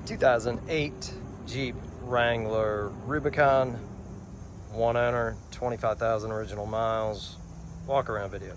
2008 Jeep Wrangler Rubicon, one owner, 25,000 original miles. Walk around video.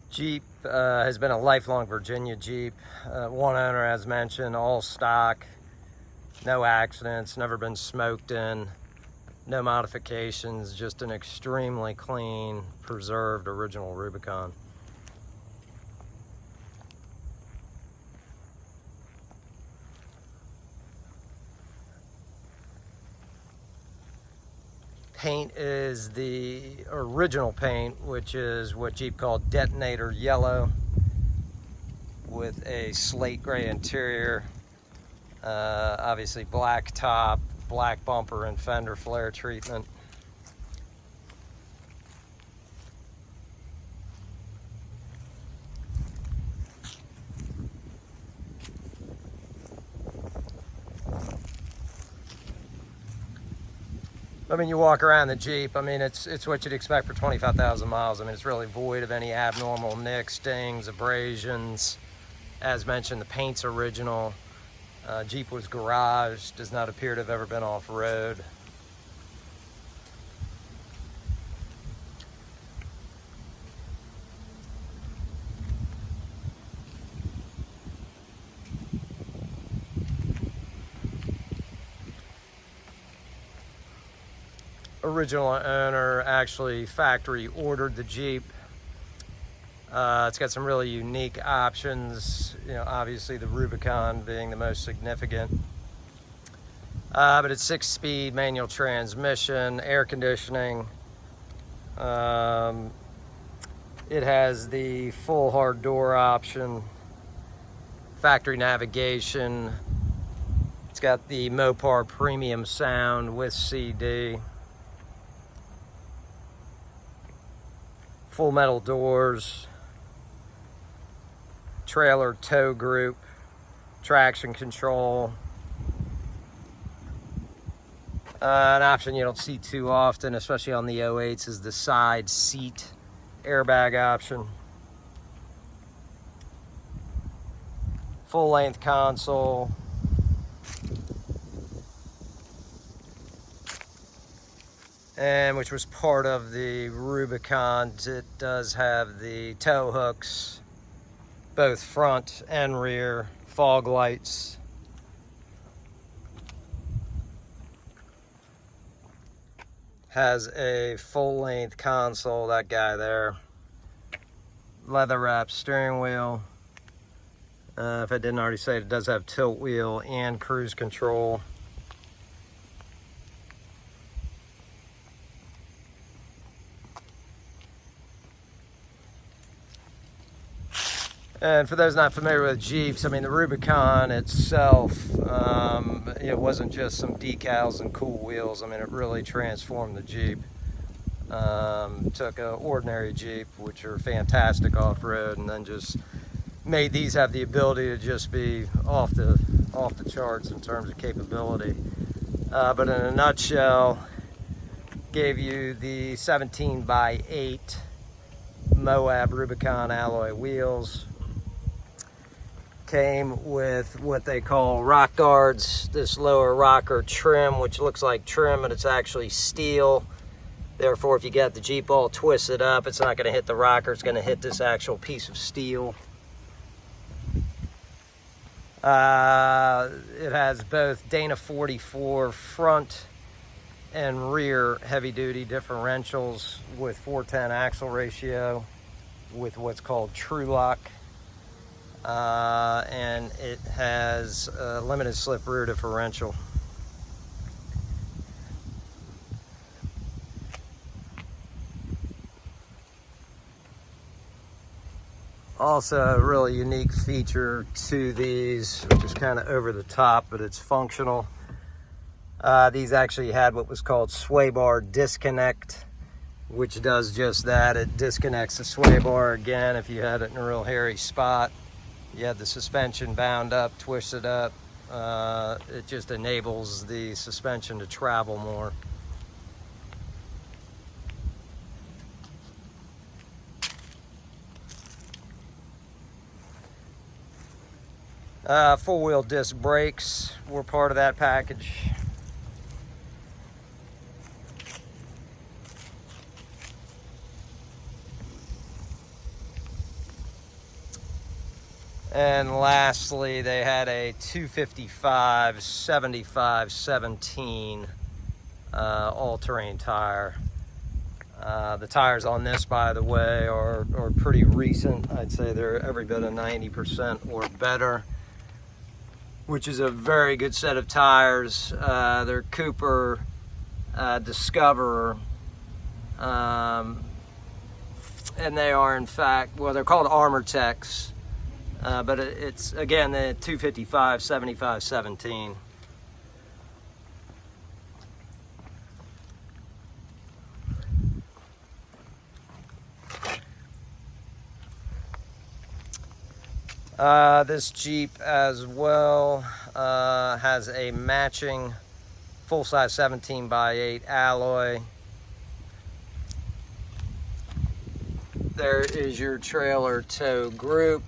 Jeep has been a lifelong Virginia Jeep. One owner, as mentioned, all stock, no accidents, never been smoked in, no modifications, just an extremely clean, preserved original Rubicon. Paint is the original paint, which is what Jeep called Detonator-Yellow, with a slate gray interior. Obviously black top, black bumper and fender flare treatment. I mean, you walk around the Jeep, I mean, it's what you'd expect for 25,000 miles. I mean, it's really void of any abnormal nicks, stings, abrasions. As mentioned, the paint's original. Jeep was garaged, does not appear to have ever been off-road. Original owner actually factory ordered the Jeep. It's got some really unique options, you know, obviously the Rubicon being the most significant. But it's 6-speed manual transmission, air conditioning. It has the full hard door option, factory navigation. It's got the Mopar premium sound with CD. Full metal doors, trailer tow group, traction control. An option you don't see too often, especially on the 08s, is the side seat airbag option. Full length console. And which was part of the Rubicon. It does have the tow hooks, both front and rear, fog lights. Has a full-length console, that guy there. Leather wrapped steering wheel. If I didn't already say it, it does have tilt wheel and cruise control. And for those not familiar with Jeeps, I mean, the Rubicon itself, it wasn't just some decals and cool wheels. I mean, it really transformed the Jeep. Took an ordinary Jeep, which are fantastic off-road, and then just made these have the ability to just be off the charts in terms of capability. But in a nutshell, gave you the 17x8 Moab Rubicon alloy wheels. Came with what they call rock guards, this lower rocker trim, which looks like trim, but it's actually steel. Therefore, if you get the Jeep all twisted up, it's not going to hit the rocker, it's going to hit this actual piece of steel. It has both Dana 44 front and rear heavy-duty differentials with 410 axle ratio with what's called True Lock. And it has a limited slip rear differential. Also, a really unique feature to these, which is kind of over the top, but it's functional. These actually had what was called sway bar disconnect, which does just that. It disconnects the sway bar again if you had it in a real hairy spot. You had the suspension bound up, twisted up. It just enables the suspension to travel more. Four-wheel disc brakes were part of that package. And lastly, they had a 255 75 17 all-terrain tire. The tires on this, by the way, are pretty recent. I'd say they're every bit of 90% or better, which is a very good set of tires. They're Cooper Discoverer, and they are in fact, well, they're called Armor-Tex. But it's, again, the 255 75 17. This Jeep as well has a matching full-size 17x8 alloy. There is your trailer tow group,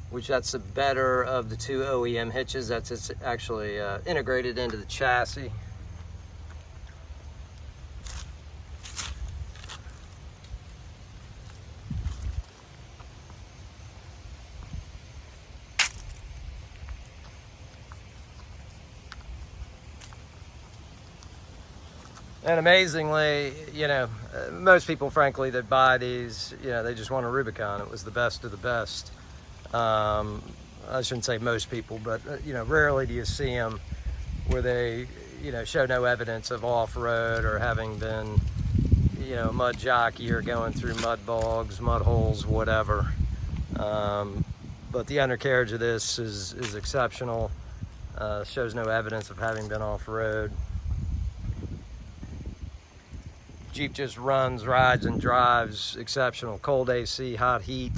which that's the better of the two OEM hitches. It's actually integrated into the chassis. And amazingly, you know, most people, frankly, that buy these, you know, they just want a Rubicon. It was the best of the best. I shouldn't say most people, but you know, rarely do you see them where they, you know, show no evidence of off-road or having been, you know, mud jockey or going through mud bogs, mud holes, whatever. But the undercarriage of this is exceptional. Shows no evidence of having been off-road. Jeep just runs, rides, and drives exceptional. Cold AC, hot heat.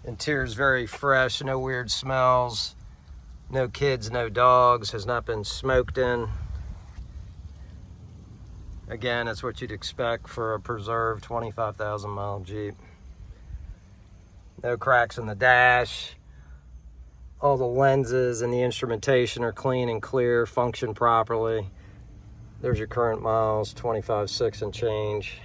Interior is very fresh, no weird smells, no kids, no dogs, has not been smoked in. Again, that's what you'd expect for a preserved 25,000 mile Jeep. No cracks in the dash. All the lenses and the instrumentation are clean and clear, function properly. There's your current miles, 25,600 and change.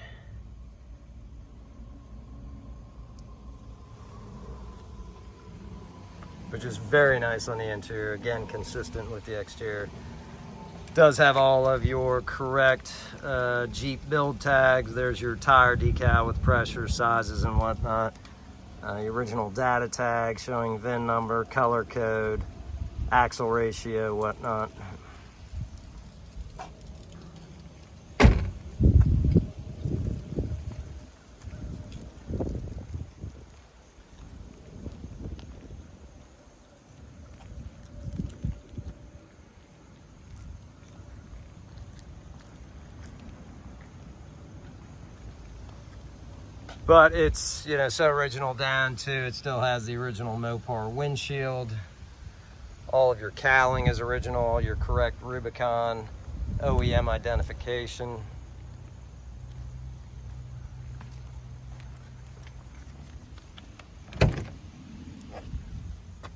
Which is very nice on the interior, again consistent with the exterior. Does have all of your correct Jeep build tags. There's your tire decal with pressure, sizes, and whatnot. The original data tag showing VIN number, color code, axle ratio, whatnot. But it's, you know, so original down to it still has the original Mopar windshield. All of your cowling is original, all your correct Rubicon OEM identification.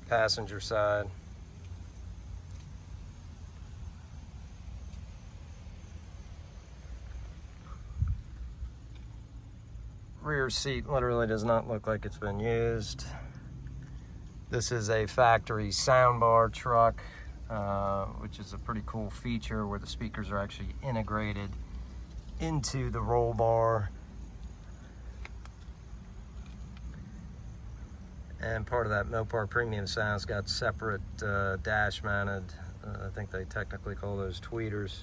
Passenger side. Rear seat literally does not look like it's been used. This is a factory soundbar truck, which is a pretty cool feature where the speakers are actually integrated into the roll bar. And part of that Mopar premium sound's got separate dash mounted I think they technically call those tweeters.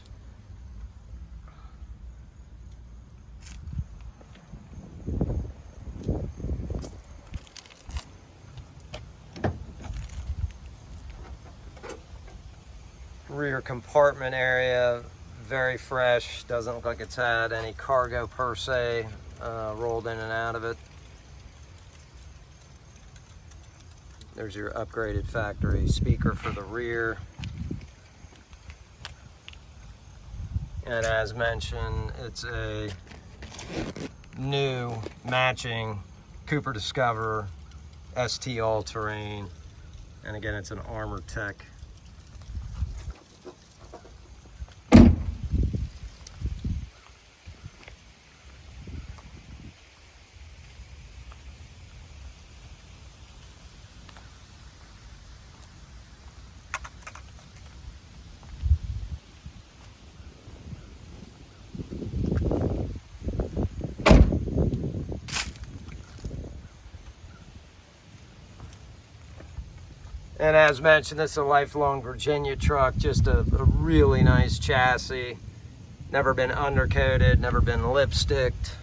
Rear compartment area, very fresh. Doesn't look like it's had any cargo per se rolled in and out of it. There's your upgraded factory speaker for the rear. And as mentioned, it's a new matching Cooper Discover ST all-terrain. And again, it's an Armor Tech. And as mentioned, this is a lifelong Virginia truck, just a really nice chassis. Never been undercoated, never been lipsticked.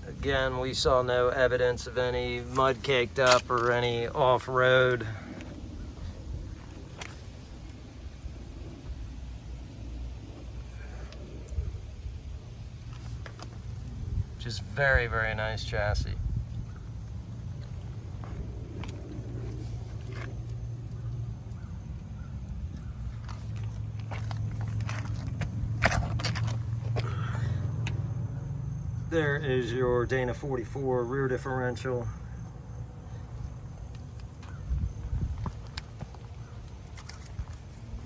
Again, we saw no evidence of any mud caked up or any off-road. Just very, very nice chassis. There is your Dana 44 rear differential.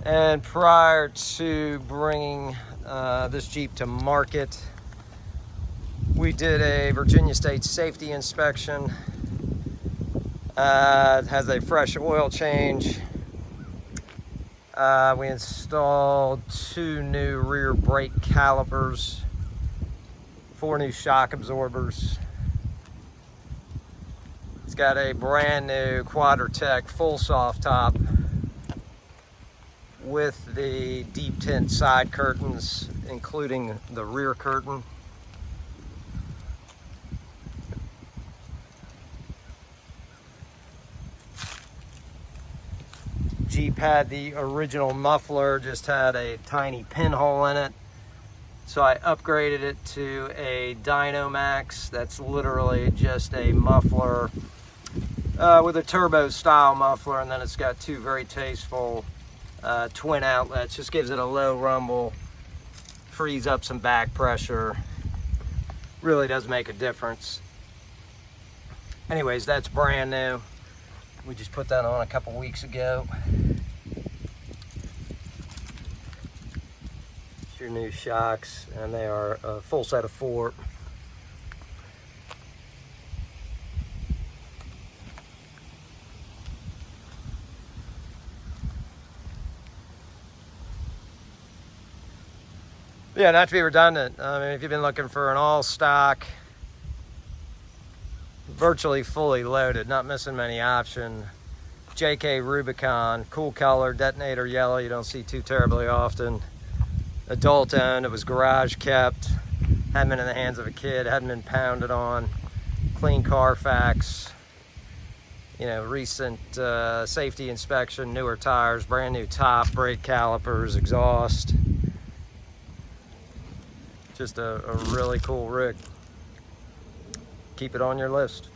And prior to bringing this Jeep to market, we did a Virginia State safety inspection. It has a fresh oil change. We installed 2 new rear brake calipers, 4 new shock absorbers. It's got a brand new Quadratec full soft top with the deep tint side curtains, including the rear curtain. Jeep had the original muffler, just had a tiny pinhole in it. So I upgraded it to a Dynomax. That's literally just a muffler with a turbo style muffler, and then it's got 2 very tasteful twin outlets. Just gives it a low rumble, frees up some back pressure. Really does make a difference. Anyways, that's brand new. We just put that on a couple weeks ago. It's your new shocks, and they are a full set of 4. Yeah, not to be redundant, I mean, if you've been looking for an all-stock, virtually fully loaded, not missing many option, JK Rubicon, cool color, Detonator-Yellow, you don't see too terribly often. Adult owned, it was garage kept, hadn't been in the hands of a kid, hadn't been pounded on, clean Carfax, you know, recent safety inspection, newer tires, brand new top, brake calipers, exhaust. Just a really cool rig. Keep it on your list.